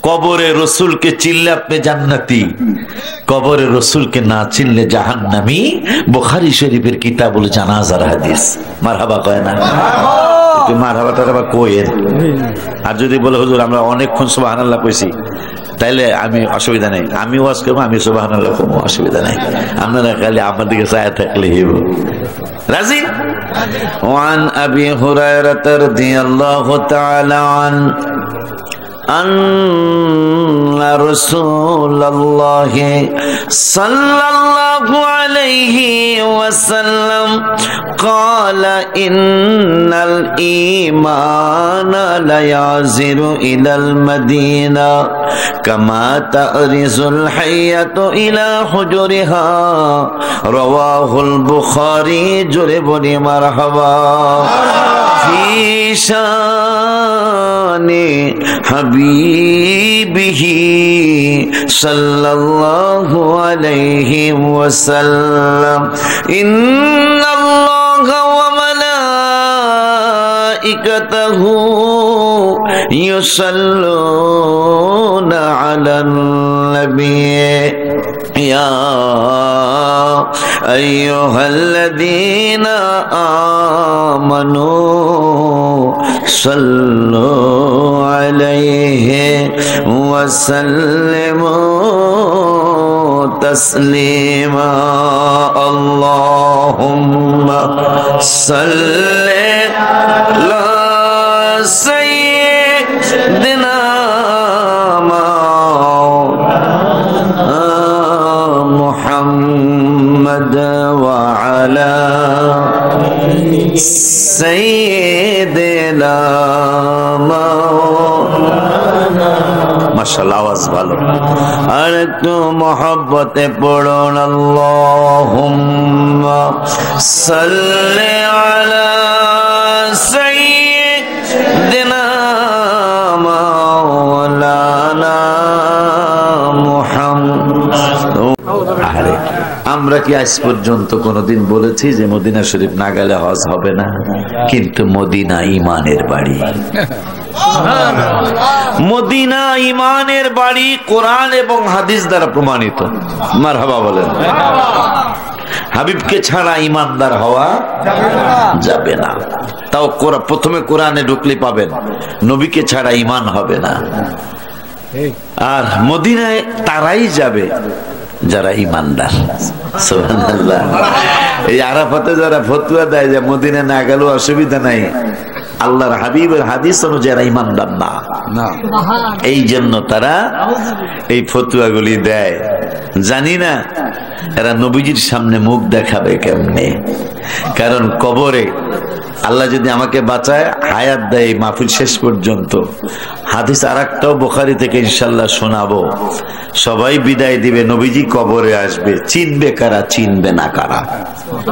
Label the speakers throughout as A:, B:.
A: কবরে রসুলকে চিনলে আপনি জান্নাতি, কবরে রসুলকে না চিনলে জাহান্নামী। বুখারী শরীফের কিতাবুল জানাজার হাদিস। মারহাবা কয় না? মারহাবা টারহাবা কইেন। আর যদি বলে হুজুর আমরা অনেকক্ষণ সুবহানাল্লাহ কইছি, তাইলে আমি অসুবিধা নেই, আমি ওয়াজ করবো, আমি সুবহানাল্লাহ করবো, অসুবিধা নাই। আপনারা খালি আমার দিকে চায় থাকলে হইব। রাজি? ওয়ান আবি হুরায়রা রাদিয়াল্লাহু তাআলা أن رسول الله صلى الله عليه وسلم قال إن الإيمان ليعزل إلى المدينة كما تأرز الحية إلى حجرها رواه البخاري جرب مرحبا في شان حبيبه صلى الله عليه وسلم إن الله وملائكته يصلون على النبي يا أيها الذين آمنوا صلوا عليه وسلموا تسليما اللهم صل على سيدنا محمد وعلى سيدنا মাশাআল্লাহ, আওয়াজ ভালো। আর একটু মহব্বতে পড়ুন আল্লাহুম্মা সাল্লি আলা সাইয়্যিদিনা মাওলানা মুহাম্মদ। আরে আমরা কি আজ পর্যন্ত কোনদিন বলেছি যে মদিনা শরীফ না গেলে হজ হবে না? কিন্তু মদিনা ঈমানের বাড়ি, মদিনা ঈমানের বাড়ি, কোরআন এবং হাদিস দ্বারা প্রমাণিত। মারহাবা বলেন। হাবিবকে ছাড়া ঈমানদার হওয়া যাবে না। তাও প্রথমে কোরআনে ঢুকলে পাবেন নবীকে ছাড়া ঈমান হবে না। আর মদিনায় তারাই যাবে যারা ঈমানদার। সুবহানাল্লাহ। এই আরাফাতে যারা ফতোয়া দেয় যে মদিনা না গেল অসুবিধা নাই, আল্লাহর হাবিবের হাদিস অনুযায়ী ঈমানদার না, এই জন্য তারা এই ফতোয়াগুলি দেয়। জানি না এরা নবীজির সামনে মুখ দেখাবে কেমনে, কারণ কবরে আল্লাহ যদি আমাকে বাঁচায় হায়াত দেয় মাহফিল শেষ পর্যন্ত, হাদিস আরেকটাও বুখারী থেকে ইনশাআল্লাহ শোনাবো। সবাই বিদায় দিবে, নবীজি কবরে আসবে, চিনবে কারা, চিনবে না কারা,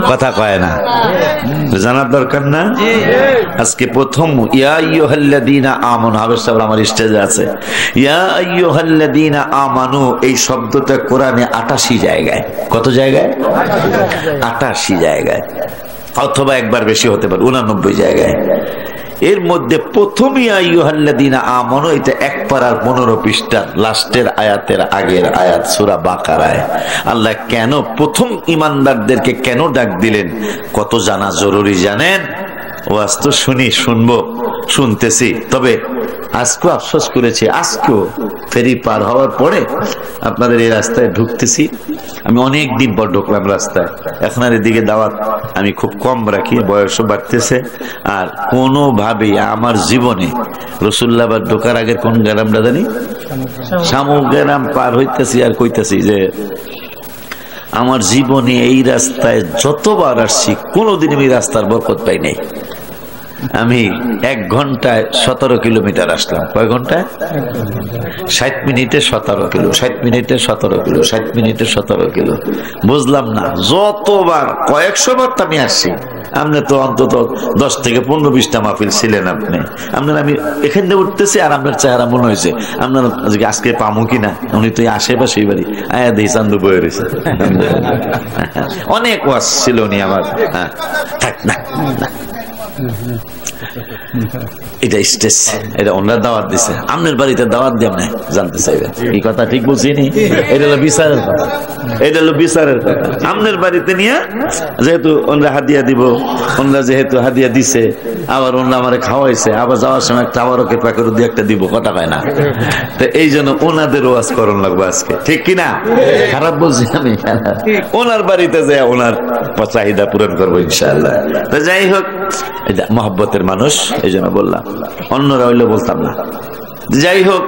A: কথা কয় না, জানার দরকার না? আজকে প্রথম ইয়া আইয়ুহাল্লাযীনা আমানু, হাবেশ সাহেব আমার স্টেজে আছে, ইয়া আইয়ুহাল্লাযীনা আমানু এই শব্দটা কোরআনে 88 জায়গায়। কত জায়গায়? 88 জায়গায়, অথবা একবার বেশি হতে পারে, 89 জায়গায়। এর মধ্যে প্রথম ইয়া আইয়ুহাল্লাযীনা আমানু এটা 1 পারার 15 পৃষ্ঠার লাস্টের আয়াতের আগের আয়াত, সূরা বাকারায়। আল্লাহ কেন প্রথম ঈমানদারদেরকে কেন ডাক দিলেন, কত জানা জরুরি জানেন? ওয়াজ তো শুনবো, শুনতেছি, তবে আজকেও আফসোস করেছি, আজকেও ফেরি পার হওয়ার পরে আপনাদের এই রাস্তায় ঢুকতেছি। আমি অনেক দিন পর ঢুকলাম রাস্তায়। এখন আর এদিকে দাওয়াত আমি খুব কম রাখি, বয়সও বাড়তেছে। আর কোনোভাবেই আমার জীবনে রসুল্লাহ বা ঢোকার আগের কোন গ্রামটা জানি, শামুক গ্রাম পার হইতেছি আর কইতেছি যে আমার জীবনে এই রাস্তায় যতবার আসছি কোনোদিন আমি রাস্তার বরকত পাই নাই। আমি 1 ঘন্টায় 17 কিলোমিটার আসলাম। কয় ঘন্টায়? 60 মিনিটে 17 কিলো, 60 মিনিটে 17 কিলো, 60 মিনিটে 17 কিলো। বুঝলাম না, যতবার কয়েকশোবার তো আমি আসছি। আপনি তো অন্তত 10 থেকে 15-20টা মাহফিল ছিলেন আপনি। আপনার আমি এখান থেকে উঠতেছি আর আপনার চেহারা মনে হয়েছে আপনার আজকে পামু কিনা, উনি তো আশেপাশেই বাড়ি, আয়া দিই চান্দু বয়ে রয়েছে। অনেক ওয়াজ ছিল উনি আমার। হ্যাঁ, থাক না, এটা স্টেজ, এটা ওনারা দাওয়াত দিছে, আপনার বাড়িতে দাওয়াত দিয়ে আপনি জানতে চাইবেন এই কথা ঠিক বুঝিনি? এটা হলো বিচারের কথা, এটা হলো বিচারের কথা। আপনার বাড়িতে নিয়ে যেহেতু ওনারা হাদিয়া দিব, ওনারা যেহেতু হাদিয়া দিছে, আবার ওনারা আমারে খাওয়াইছে, আবার যাওয়ার সময় একটা আবারও কেপা করে দিয়ে একটা দিব, কথা পায় না। তো এই জন্য ওনাদের ওয়াজ করণ লাগবে আজকে, ঠিক কিনা? খারাপ বলছি আমি? ওনার বাড়িতে যায় ওনার চাহিদা পূরণ করবো ইনশাআল্লাহ। তো যাই হোক, এটা মহব্বতের মানুষ, এই জন্য বললাম, অন্যরা হইলে বলতাম না। যাই হোক,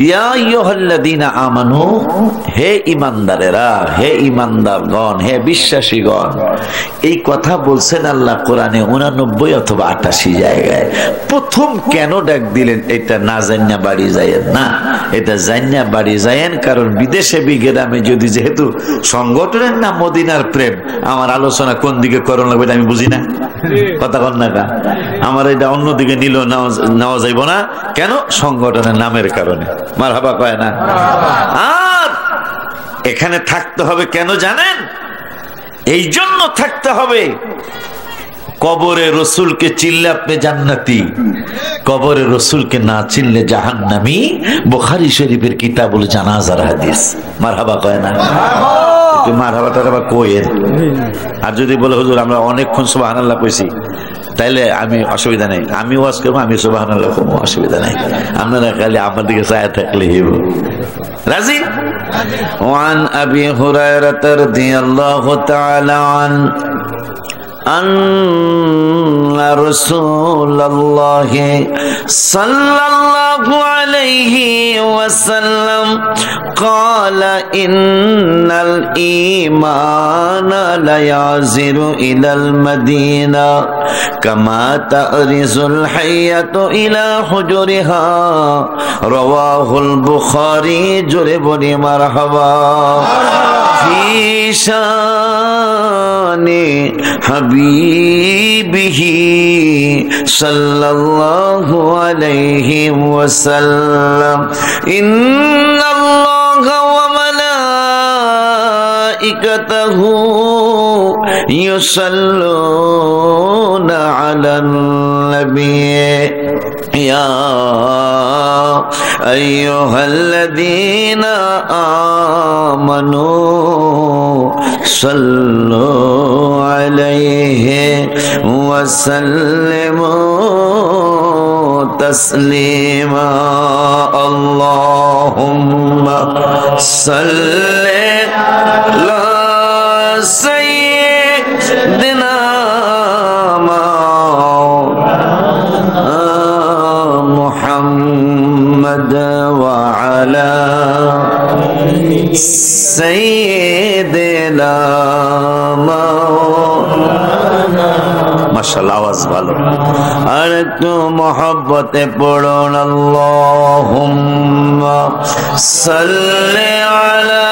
A: ইয়া আইয়ুহাল্লাযীনা আমানু, হে ঈমানদারেরা, হে ঈমানদারগণ, হে বিশ্বাসীগণ, এই কথা বলছেন আল্লাহ কোরআনে 89 অথবা 88 জায়গায়। প্রথম কেন ডাক দিলেন? এটা না জান্না বাড়ি যায়েন না, এটা জান্না বাড়ি যায়েন, কারণ বিদেশে বিগ্রামে যদি, যেহেতু সংগঠনের নাম মদিনার প্রেম, আমার আলোচনা কোন দিকে করণ লাগবে আমি বুঝি না, কথা কন না, আমার এটা অন্যদিকে নিল নেওয়া যাইব না। কেন? সংগঠনের নামের কারণে। মারহাবা কয় না? আর এখানে থাকতে হবে কেন জানেন? এই জন্য থাকতে হবে, কবরে রসুলকে চিনলে আপনি জান্নাতি, কবরে রসুলকে না চিনলে জাহান্নামী। বুখারী শরীফের কিতাবুল জানাজার হাদিস। মারহাবা কয় না? মারহাবা টারহাবা কইেন। আর যদি বলে হুজুর আমরা অনেকক্ষণ সুবহানাল্লাহ কইছি, তাইলে আমি অসুবিধা নেই, আমি ওয়াজ করবো, আমি সুবহানাল্লাহ করবো, অসুবিধা নাই। আপনারা খালি আমার দিকে চায় থাকলে হইব। রাজি? ওয়ান আবি হুরায়রা রাদিয়াল্লাহু তাআলা أن رسول الله صلى الله عليه وسلم قال إن الإيمان ليعزل إلى المدينة كما تأرز الحية إلى حجرها رواه البخاري جرب مرحبا في شان حبيبه صلى الله عليه وسلم إن الله وملائكته يصلون على النبي يا أيها الذين آمنوا صلوا عليه وسلموا تسليما اللهم صل على سيدنا محمد وعلى سيدنا মাশাআল্লাহ, আওয়াজ ভালো। আর একটু মহব্বতে পড়ুন, আল্লাহুম্মা সাল্লি আলা